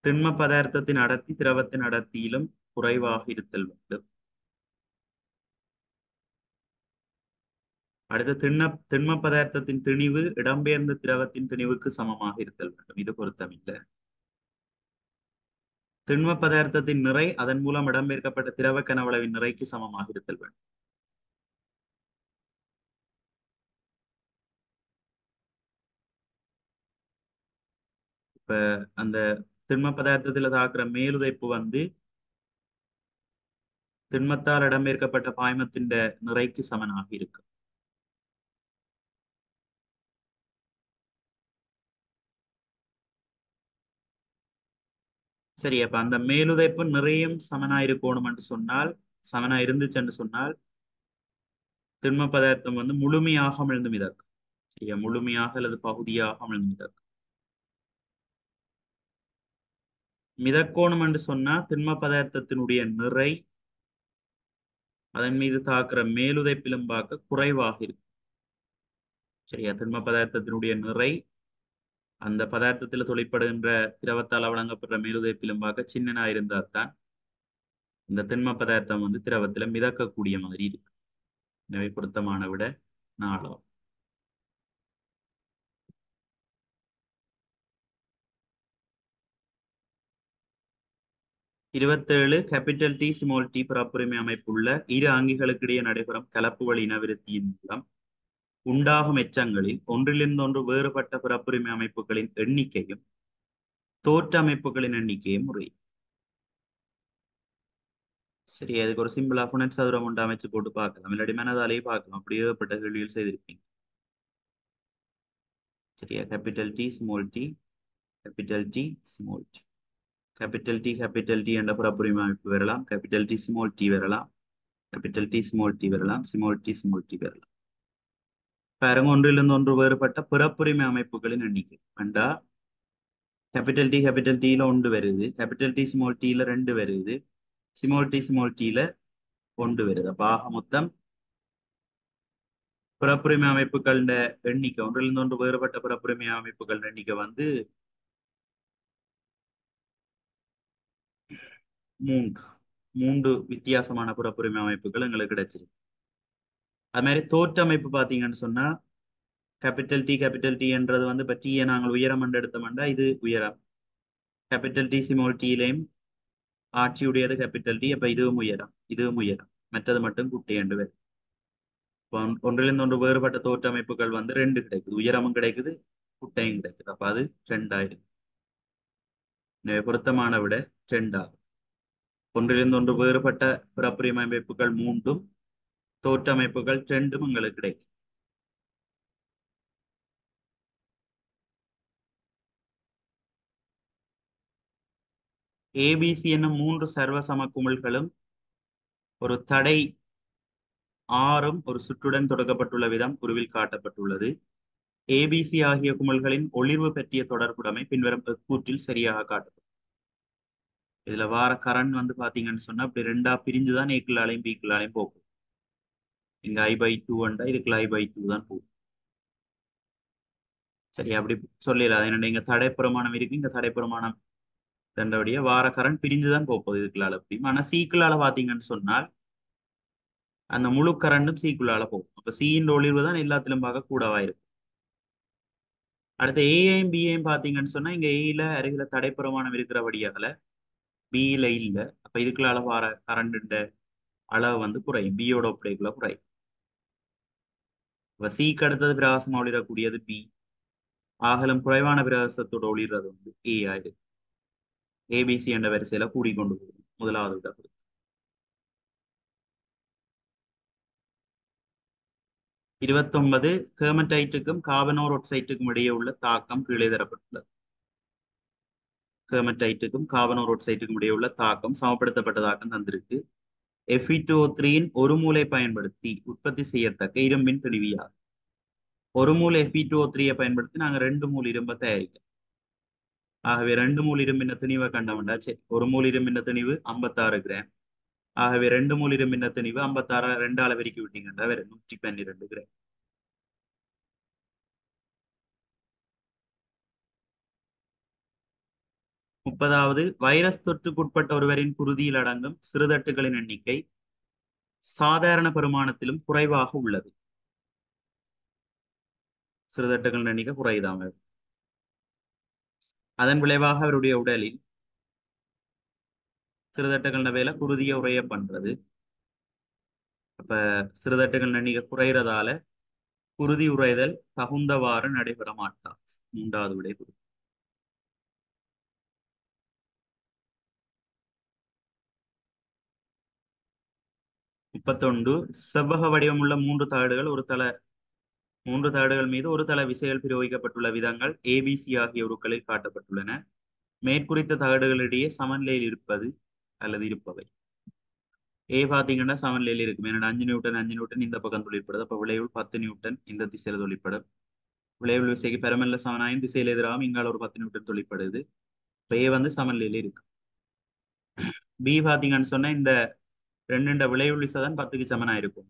திண்ம பதார்த்தத்தின் அடர்த்தி திரவத்தின் அடர்த்தியிலும் குறைவாக இருத்தல் வேண்டும். அடுத்து திண்ம பதார்த்தத்தின் திணிவு இடம்பெயர்ந்த திரவத்தின் திணிவுக்கு சமமாக இருத்தல் வேண்டும். இது பொருத்தமில்லை. திண்ம பதார்த்தத்தின் நிறை அதன் மூலம் இடம்பெயர்க்கப்பட்ட திரவ கனவளவின் நிறைக்கு சமமாக இருத்தல் வேண்டும். இப்ப அந்த திண்ம பதார்த்தத்துல தாக்குற மேலுதைப்பு வந்து திண்மத்தால் இடம்பெயர்க்கப்பட்ட பாய்மத்தின் நிறைக்கு சமனாக இருக்கும். சரி, அப்ப அந்த மேலுதைப்பு நிறையும் சமனா இருக்கணும் என்று சொன்னால், சமனா இருந்துச்சுன்னு சொன்னால் திண்ம பதார்த்தம் வந்து முழுமையாக அமிழ்ந்து மிதக்கும். சரியா, முழுமையாக அல்லது பகுதியாக அமிழ்ந்து மிதக்கும். மிதக்கோணம் என்று சொன்னா திண்ம பதார்த்தத்தினுடைய நிறை அதன் மீது தாக்குற மேலுதைப்பிலும் பார்க்க குறைவாக இருக்கும். சரியா, திண்ம பதார்த்தத்தினுடைய நிறை அந்த பதார்த்தத்தில் தொழிற்படுகின்ற திரவத்தால் வழங்கப்படுற மேலுதைப்பிலும் பார்க்க சின்னனா இருந்தால் தான் இந்த திண்ம பதார்த்தம் வந்து திரவத்துல மிதக்கக்கூடிய மாதிரி இருக்கு. எனவே பொருத்தமான விட 4. 27 கேபிட்டல் டி ஸ்மால் டி புறப்புரிமை அமைப்புள்ள இரு அங்கிகளுக்கிடையே நடைபெறும் கலப்பு வழி இனவிருத்தியின் மூலம் உண்டாகும் எச்சங்களில் ஒன்றிலிருந்து ஒன்று வேறுபட்ட பிறப்புரிமை அமைப்புகளின் எண்ணிக்கையும் தோற்ற அமைப்புகளின் எண்ணிக்கையும் முறை. சரி, அதுக்கு ஒரு சிம்பிளா புனட் சதுரம் ஒன்று அமைச்சு போட்டு பார்க்கலாம், இல்லாட்டி மனதாலேயே பார்க்கலாம். அப்படி ஏகப்பட்ட கேள்விகள் செய்திருப்பீங்க. சரியா, capital T small T capital T small T capital T என்ற புறப்புரிமை அமைப்பு வரலாம், கேபிட்டல் டி ஸ்மால் டி வரலாம், கேபிட்டல் டி ஸ்மால் டி வரலாம், ஸ்மால் டி வரலாம். பாருங்க, ஒன்றிலிருந்து ஒன்று வேறுபட்ட பிறப்புரிமை அமைப்புகளின் எண்ணிக்கை வேண்டா. கேபிட்டல் டில ஒன்று வருது, கேபிட்டல் டி ஸ்மால் டில ரெண்டு வருது, ஸ்மால் டில ஒன்று வருது. அப்ப ஆக மொத்தம் பிறப்புரிமை அமைப்புகள் எண்ணிக்கை, ஒன்றிலிருந்து ஒன்று வேறுபட்ட பிறப்புரிமை அமைப்புகள் எண்ணிக்கை வந்து 3. 3 வித்தியாசமான பிறப்புரிமை அமைப்புகள் எங்களுக்கு கிடைச்சிருக்கு. அது மாதிரி தோற்ற அமைப்பு பாத்தீங்கன்னு சொன்னா கேபிட்டல் டி என்றது வந்து இப்ப டீயை நாங்கள் உயரம் என்று எடுத்தோம்னா இது உயரம். கேபிட்டல் டி ஸ்மால் டிலையும் ஆட்சியுடையது கேபிட்டல் டி, அப்ப இதுவும் உயரம், மற்றது மட்டும் குட்டை என்று வரும். ஒன்றிலிருந்து ஒன்று வேறுபட்ட தோற்ற அமைப்புகள் வந்து ரெண்டு கிடைக்குது, உயரமும் கிடைக்குது குட்டையும் கிடைக்குது. அப்ப அது 2 எனவே பொருத்தமான விட 2. ஒன்றிலிருந்து ஒன்று வேறுபட்ட பிறப்புரிமை அமைப்புகள் 3, தோற்ற அமைப்புகள் 2 உங்களுக்கு கிடைக்கும். ஏபிசி என்னும் 3 சர்வசம குமிழ்களும் ஒரு தடை ஆறும் ஒரு சுற்றுடன் தொடங்கப்பட்டுள்ள விதம் குருவில் காட்டப்பட்டுள்ளது. ஏபிசி ஆகிய குமிழ்களின் ஒளிர்வு பற்றிய தொடர்புடைமை பின்வரும் கூற்றில் சரியாக காட்டப்படும். இதுல வார கரண்ட் வந்து பாத்தீங்கன்னு சொன்னா இப்படி ரெண்டா பிரிஞ்சுதான் ஏக்குள்ளாலையும் பீக்குள்ளாலையும் போகும். இங்க I/2 இதுக்குள்ள I/2 தான் போகும். சரி, அப்படி சொல்லல. அது இங்க தடைப்புறமானம் இருக்கு, இங்க தடைப்புறமானம் தண்டபடியே வார கரண்ட் பிரிஞ்சுதான் போகுது இதுக்குள்ளால. அப்படி ஆனா சீக்குள்ளால பாத்தீங்கன்னு சொன்னால் அந்த முழு கரண்டும் சீக்குள்ளால போகும். அப்ப சியின் ஒளிர்வு தான் எல்லாத்திலும் பார்க்க கூடவா இருக்கும். அடுத்த ஏஐயும் பிஐயும் பாத்தீங்கன்னு சொன்னா இங்க ஏல அருகில தடைப்புறமானம் இருக்கிறபடியால பியில இல்ல. அப்ப இதுக்குள்ள வார கரண்ட் அளவு வந்து குறையும், பியோட ஒப்படைக்குள்ள குறையும். இப்ப சிக்கு அடுத்தது பிரகாசமா ஒளிரக்கூடியது பி, ஆகலும் குறைவான பிரகாசத்தோட ஒளிர்றது வந்து ஏ ஆயிருக்கு. ஏபிசி என்ற வரிசையில கூடிக்கொண்டு போகும் முதலாவது விட. 29 ஹெர்மடைட்டுக்கும் கார்பனோர் ஒட்சைட்டுக்கும் இடையே உள்ள தாக்கம் கீழே தரப்பட்டுள்ளது. ஹெர்மடைட்டுக்கும் கார்பனோர் ஒட்சைட்டுக்கும் இடையே உள்ள தாக்கம் சமப்படுத்தப்பட்ட தாக்கம் தந்திருக்கு. Fe2O3 ஒரு மூலை பயன்படுத்தி உற்பத்தி செய்யத்தக்க இரும்பின் திணிவியாகும். ஒரு மூல் Fe2O3 பயன்படுத்தி நாங்க 2 மூல் இரும்பை தயாரிக்கிறோம். ஆகவே 2 மூல் இரும்பின் திணிவை கண்டவண்டா சரி, ஒரு மூல் இரும்பின் திணிவு 56 கிராம். ஆகவே 2 மூல் இரும்பின் திணிவு 56 2ஆல பெருக்கி விட்டீங்கன்னா வேற 112 கிராம். 30வது வைரஸ் தொற்றுக்குட்பட்ட ஒருவரின் குருதியில் அடங்கும் சிறுதட்டுகளின் எண்ணிக்கை சாதாரண பெருமானத்திலும் குறைவாக உள்ளது. சிறுதட்டுகளின் எண்ணிக்கை குறைதாம. அதன் விளைவாக அவருடைய உடலில் சிறுதட்டுகளின் வேலை குருதியை உறைய பண்றது. அப்ப சிறுதட்டுகள் எண்ணிக்கை குறைகிறதால குருதி உறைதல் தகுந்தவாறு நடைபெற மாட்டார். 3வது விடை. 31 செவ்வக வடிவமுள்ள மூன்று தகடுகள் மீது ஒரு தள விசைகள் பிரயோகிக்கப்பட்டுள்ள விதங்கள் ABC ஆகிய உருக்களில் காட்டப்பட்டுள்ளன. மேற்குறித்த தகடுகளிடையே சமநிலையில் இருப்பது அல்லது இருப்பவை. பாத்தீங்கன்னா சமநிலையில் இருக்கும். ஏன்னா 5 நியூட்டன் இந்த பக்கம் தொழிற்படுது. அப்ப விளைவுள் 10 நியூட்டன் இந்த திசையில தொழிற்படும். விளைவுள் விசைக்கு பெருமல்ல சமனாயும் திசையில எதிராகவும் இங்கால ஒரு 10 நியூட்டன் தொழிற்படுது. இப்ப வந்து சமநிலையில இருக்கு. பி பாத்தீங்கன்னு சொன்னா இந்த ரெண்டு விளைவுள் விசை தான் 10க்கு சமனா இருக்கும்.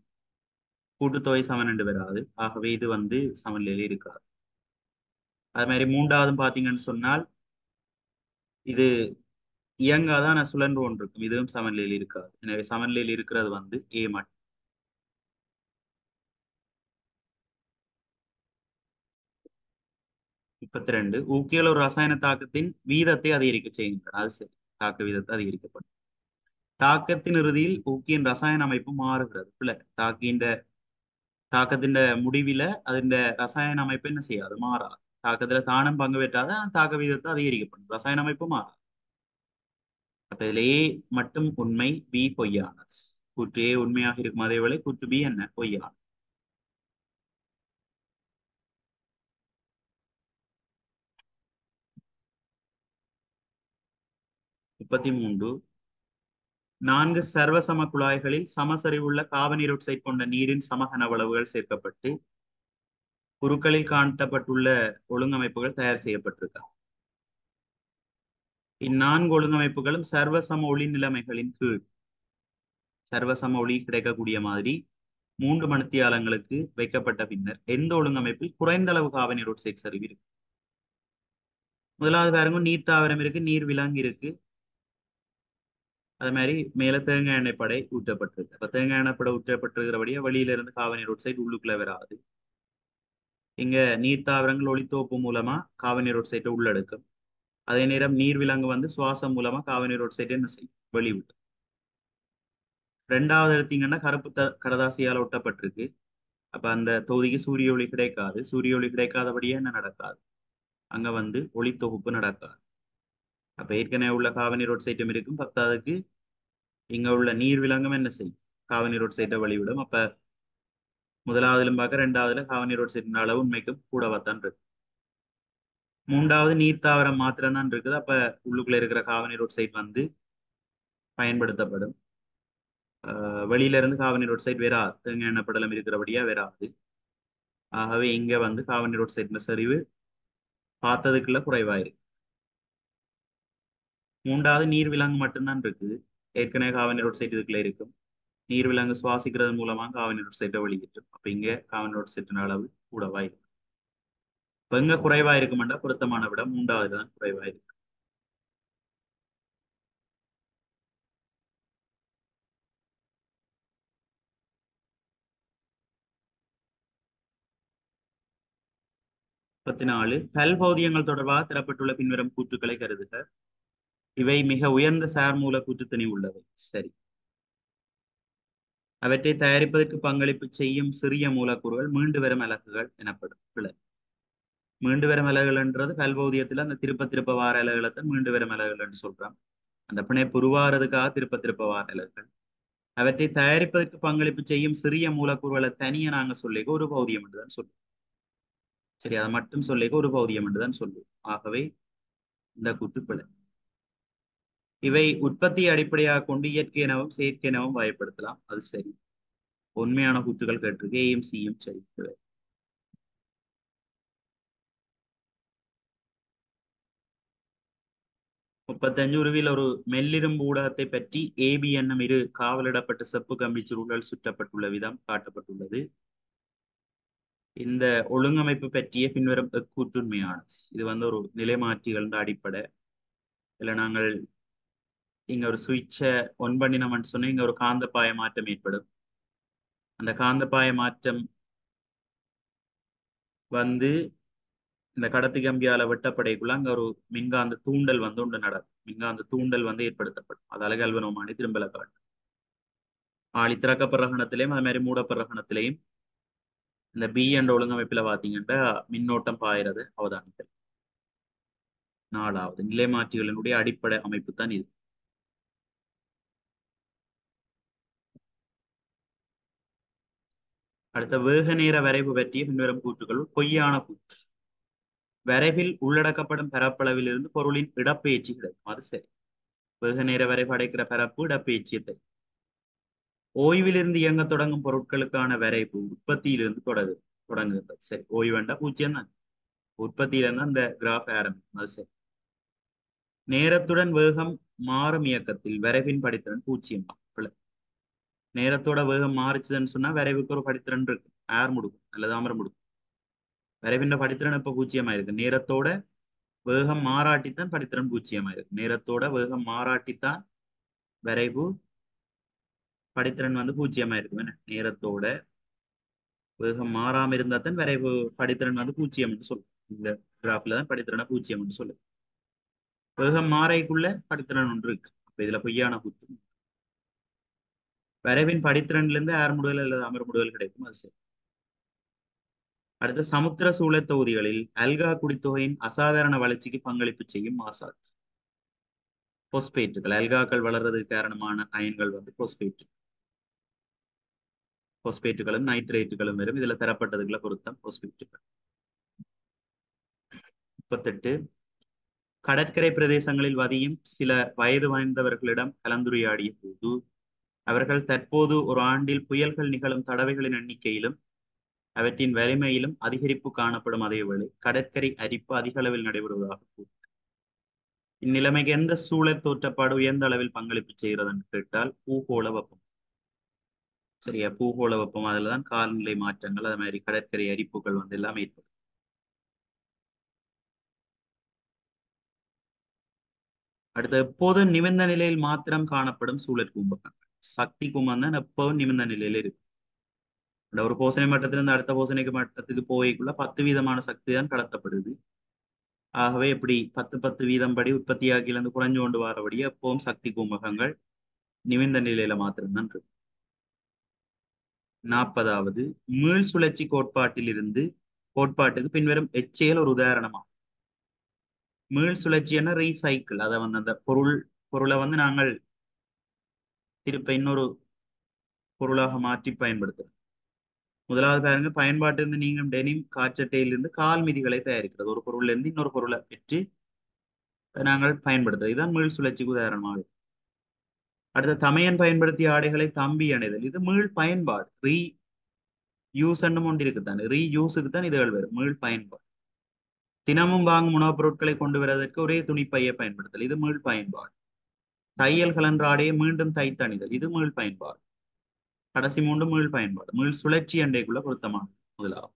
கூட்டுத்தொகை சமன் என்று வராது. ஆகவே இது வந்து சமநிலையில இருக்காது. அது மாதிரி 3வது பாத்தீங்கன்னு சொன்னால் இது இயங்காதான் சுழன்று கொண்டிருக்கும். இதுவும் சமநிலையில் இருக்காது. எனவே சமநிலையில் இருக்கிறது வந்து ஏ மட்டும். 32 ஊக்கியல் ஒரு ரசாயன தாக்கத்தின் வீதத்தை அதிகரிக்க செய்கின்றன. அது சரி, தாக்க வீதத்தை அதிகரிக்கப்படும். தாக்கத்தின் இறுதியில் ஊக்கியின் ரசாயன அமைப்பு மாறுகிறது. பிள்ளை தாக்கத்தின் முடிவில അതിന്റെ ரசாயன அமைப்பு என்ன செய்யாது, மாறாது. தாக்கத்துல தானம் பங்கு பெற்றாத தாக்க வீதத்தை அதிகரிக்கப்படும், ரசாயன அமைப்பு மாறாது. அப்ப இதுல ஏ மட்டும் உண்மை, பி பொய்யானது. கூற்று ஏ உண்மையாக இருக்கும் அதேவேளை கூற்று பி என்ன பொய்யானது. 33 4 சர்வசம குழாய்களில் சமசரிவுள்ள காபனீரொட்சைட் கொண்ட நீரின் சமகனவளவுகள் சேர்க்கப்பட்டு குருக்களில் காட்டப்பட்டுள்ள ஒழுங்கமைப்புகள் தயார் செய்யப்பட்டிருக்க. இந்நான்கு ஒழுங்கமைப்புகளும் சர்வசம ஒளி நிலைமைகளின் கீழ் சர்வசம ஒளி கிடைக்கக்கூடிய மாதிரி 3 மணித்தியாலங்களுக்கு வைக்கப்பட்ட பின்னர் எந்த ஒழுங்கமைப்பில் குறைந்த அளவு காபனீரொட்சைட் சரிவு இருக்கு. முதலாவது பாருங்க, நீர் தாவரம் இருக்கு, நீர் விலங்கு இருக்கு. அது மாதிரி மேல தேங்காய் எண்ணெய் படை ஊற்றப்பட்டிருக்கு. அப்ப தேங்காய் எண்ணெய் படை ஊற்றப்பட்டிருக்கிறபடியா வெளியில இருந்து காபனீரொட்சைட் உள்ளுக்குள்ள வராது. இங்க நீர் தாவரங்கள் ஒளித்தோப்பு மூலமா காபனீரொட்சைட்டை உள்ளெடுக்கும். அதே நேரம் நீர் விலங்கு வந்து சுவாசம் மூலமா காபனீரொட்சைட் என்ன செய்யும், வெளிவிடும். 2வது எடுத்தீங்கன்னா கருப்பு கடதாசியால் ஒட்டப்பட்டிருக்கு. அப்ப அந்த தொகுதிக்கு சூரிய ஒளி கிடைக்காது. சூரிய ஒளி கிடைக்காதபடியே என்ன நடக்காது, அங்க வந்து ஒளி தொகுப்பு நடக்காது. அப்ப ஏற்கனவே உள்ள காபனீரொட்சைட்டும் இருக்கும். 10வதுக்கு இங்க உள்ள நீர் விலங்கும் என்ன செய்யும், காபனீரொட்சைட்டை வெளிவிடும். அப்ப முதலாவதிலும் பார்க்க 2வதுல காபனீரொட்சைட்டின் அளவு உண்மைக்கும் கூடவாத்தான் இருக்கு. 3வது நீர் தாவரம் மாத்திரம் தான் இருக்குது. அப்ப உள்ளுக்குள்ள இருக்கிற காபனீரொட்சைட் வந்து பயன்படுத்தப்படும். வெளியில இருந்து காபனீரொட்சைட் வராது, தேங்காய் எண்ணெய் படலம் இருக்கிறபடியா வராது. ஆகவே இங்க வந்து காபனீரொட்சைட் சரிவு பார்த்ததுக்குள்ள குறைவாயிருக்கு. 3வது நீர் விலங்கு மட்டும்தான் இருக்குது. ஏற்கனவே காபனீரொட்சைட் இதுக்குள்ள இருக்கும். நீர் விலங்கு சுவாசிக்கிறது மூலமா காபனீரொட்சைட்டை வெளியிட்டும். அப்ப இங்க காபனீரொட்சைட்டின் அளவு கூடவா இருக்கு. இப்ப எங்க குறைவா இருக்குமெண்டா பொருத்தமான விட 3வது தான் குறைவா இருக்கு. பல்பௌதியங்கள் தொடர்பாக தரப்பட்டுள்ள பின்வரும் கூற்றுக்களை கருதுக. இவை மிக உயர்ந்த சார்மூல கூற்றுத்தனி உள்ளவை. சரி. அவற்றை தயாரிப்பதற்கு பங்களிப்பு செய்யும் சிறிய மூலக்கூறுகள் மீண்டு வரும் அலகுகள் எனப்படும். பிழை. மீண்டு வரும் அலகுகள்ன்றது பல்பௌதியத்துல அந்த திருப்ப வார அலகுகளை தான் மீண்டு வரும் அலகுகள் என்று சொல்றான். அந்த பிணைப்பு உருவாகிறதுக்காக திருப்ப வார அலகுகள். அவற்றை தயாரிப்பதற்கு பங்களிப்பு செய்யும் சிறிய மூலக்கூறுகளை தனியே நாங்க சொல்லிக்க ஒரு பௌதியம் என்றுதான் சொல்லுவோம். சரி, அதை மட்டும் சொல்லிக்க ஒரு பௌதியம் என்றுதான் சொல்லுவோம். ஆகவே இந்த கூற்று பிழை. இவை உற்பத்தியை அடிப்படையாக கொண்டு இயற்கை எனவும் செயற்கை எனவும் வகைப்படுத்தலாம். அது சரி. உண்மையான கூற்றுகள் கேட்டிருக்கு. ஏயும் சியும் சரி. 35 உருவில் ஒரு மெல்லிரும்பு ஊடகத்தை பற்றி ஏபி என்னும் இரு காவலிடப்பட்ட செப்பு கம்பி சுருள்கள் சுற்றப்பட்டுள்ள விதம் காட்டப்பட்டுள்ளது. இந்த ஒழுங்கமைப்பு பற்றிய பின்வரும் கூற்றுண்மையானது. இது ஒரு நிலைமாற்றிகள் அடிப்படை. இல்ல நாங்கள் இங்க ஒரு சுவிட்சை ஒன் பண்ணினோம்னு சொன்னா இங்க ஒரு காந்தப்பாய மாற்றம் ஏற்படும். அந்த காந்தப்பாய மாற்றம் இந்த கடத்தி கம்பியால வெட்டப்படைக்குள்ள அங்க ஒரு மின்காந்த தூண்டல் ஒன்று நடக்கும். மின்காந்த தூண்டல் ஏற்படுத்தப்படும். அதால கல்வனோமானி திரும்பல காட்டும். ஆழி திறக்கப்படுற கணத்திலையும் அது மாதிரி மூடப்படுற கணத்திலையும் இந்த பி என்ற ஒழுங்கமைப்புல பாத்தீங்கன்னா மின்னோட்டம் பாயிறது அவதானித்தல். 4வது நிலைமாற்றிகளினுடைய அடிப்படை அமைப்பு தான் இது. அடுத்த வேக நேர வரைவு பற்றிய பின்வரும் கூற்றுகள் பொய்யான கூற்று. வரைவில் உள்ளடக்கப்படும் பரப்பளவில் இருந்து பொருளின் இடப்பெயர்ச்சி கிடைக்கும். அது சரி. வேக நேர வரைவு அடைக்கிற பரப்பு இடப்பெயர்ச்சியத்தை. ஓய்விலிருந்து இயங்க தொடங்கும் பொருட்களுக்கான வரைவு உற்பத்தியிலிருந்து தொடங்குகிறது. சரி, ஓய்வு வேண்டா 0 தான். உற்பத்தியிலிருந்து அந்த கிராஃப் ஆரம்பிக்கும். அது சரி. நேரத்துடன் வேகம் மாறும் இயக்கத்தில் வரைவின் படித்திறன் 0 தான். நேரத்தோட வேகம் மாறிச்சுதுன்னு சொன்னா வரைவுக்கு ஒரு படித்திறன் இருக்கு. ஆர் முடுக்கும் அல்லது அமர முடுக்கும். வரைவின் படித்திறன் இப்ப 0 இருக்கு. நேரத்தோட வேகம் மாறாட்டித்தான் படித்திறன் 0 இருக்கு. நேரத்தோட வேகம் மாறாட்டித்தான் வரைவு படித்திறன் 0 இருக்கு. நேரத்தோட வேகம் மாறாம இருந்தா தான் வரைவு படித்திறன் 0 என்று சொல்லும். இந்த கிராஃப்ல தான் படித்திறனை 0 என்று சொல்லும். வேகம் மாறைக்குள்ள படித்திறன் ஒன்று இருக்கு. அப்ப இதுல பொய்யான கூற்று. வரைவின் படித்திறன்ல இருந்து ஆர் முடுதல் அல்லது அமர் முடுதல் கிடைக்கும். அது சரி. அடுத்த சமுத்திர சூழல் தொகுதிகளில் அல்கா குடித்தொகையின் அசாதாரண வளர்ச்சிக்கு பங்களிப்பு செய்யும் மாசாட். பொஸ்பேட்டுகள் அல்காக்கள் வளர்றதுக்கு காரணமான அயன்கள் பொஸ்பேட்டுகளும் நைட்ரேட்டுகளும் வரும். இதுல தரப்பட்டதுக்குள்ள பொருத்தம் பொஸ்பேட்டுகள். 38 கடற்கரை பிரதேசங்களில் வதியும் சில வயது வாய்ந்தவர்களிடம் கலந்துரையாடிய போது அவர்கள் தற்போது ஒரு ஆண்டில் புயல்கள் நிகழும் தடவைகளின் எண்ணிக்கையிலும் அவற்றின் வலிமையிலும் அதிகரிப்பு காணப்படும். அதேவேளை கடற்கரை அரிப்பு அதிக அளவில் நடைபெறுவதாக கூறும். இந்நிலைமைக்கு எந்த சூழல் தோற்றப்பாடு உயர்ந்த அளவில் பங்களிப்பு செய்கிறது என்று கேட்டால் பூகோள வெப்பம். சரியா, பூகோள வெப்பம். அதுலதான் காலநிலை மாற்றங்கள் அது மாதிரி கடற்கரை அரிப்புகள் எல்லாம் ஏற்படும். அடுத்து எப்போதும் நிமிர்ந்த நிலையில் மாத்திரம் காணப்படும் சூழல் கும்பகங்கள். சக்தி கும்பம் தான் எப்போதும் நிமிர்ந்த நிலையில இருக்கு. ஒரு போசனை மட்டத்திலிருந்து அடுத்த போசனைக்கு மட்டத்துக்கு போய்க்குள்ள 10 வீதமான சக்தி தான் கடத்தப்படுது. ஆகவே இப்படி 10 வீதம் படி உற்பத்தியாகிலிருந்து குறைஞ்சு கொண்டு வரபடி எப்பவும் சக்தி கும்பகங்கள் நிமிர்ந்த நிலையில மாத்திரம்தான் இருக்கு. 40வது மீள் சுழற்சி கோட்பாட்டுக்கு பின்வரும் எச்செயல் ஒரு உதாரணமா. மீள் சுழற்சி என்ன ரீசைக்கிள். அதை அந்த பொருளை நாங்கள் திருப்ப இன்னொரு பொருளாக மாற்றி பயன்படுத்துறோம். முதலாவது பாருங்க, பயன்பாட்டிலிருந்து நீங்களும் டெனிம் காற்றட்டையிலிருந்து கால் மிதிகளை தயாரிக்கிறது. ஒரு பொருள்ல இருந்து இன்னொரு பொருளை பெற்று நாங்கள் பயன்படுத்துறோம். இதுதான் மீள் சுழற்சிக்கு உதாரணமாக. அடுத்த தமையன் பயன்படுத்திய ஆடைகளை தம்பி அணைதல். இது மீள் பயன்பாடு. யூஸ் ஒன்று இருக்குதான். ரீயூஸுக்கு தான் இதுகள் வரும். மீள் பயன்பாடு. தினமும் வாங்கும் உணவுப் பொருட்களை கொண்டு வருவதற்கு ஒரே துணிப்பையை பயன்படுத்தல். இது மீள் பயன்பாடு. தையல் கலன்ற ஆடையை மீண்டும் தைத்தணிதல். இது மீள் பயன்பாடு. கடைசி 3 மீள் பயன்பாடு. மீள் சுழற்சி அண்டைக்குள்ள பொருத்தமானது முதலாவது.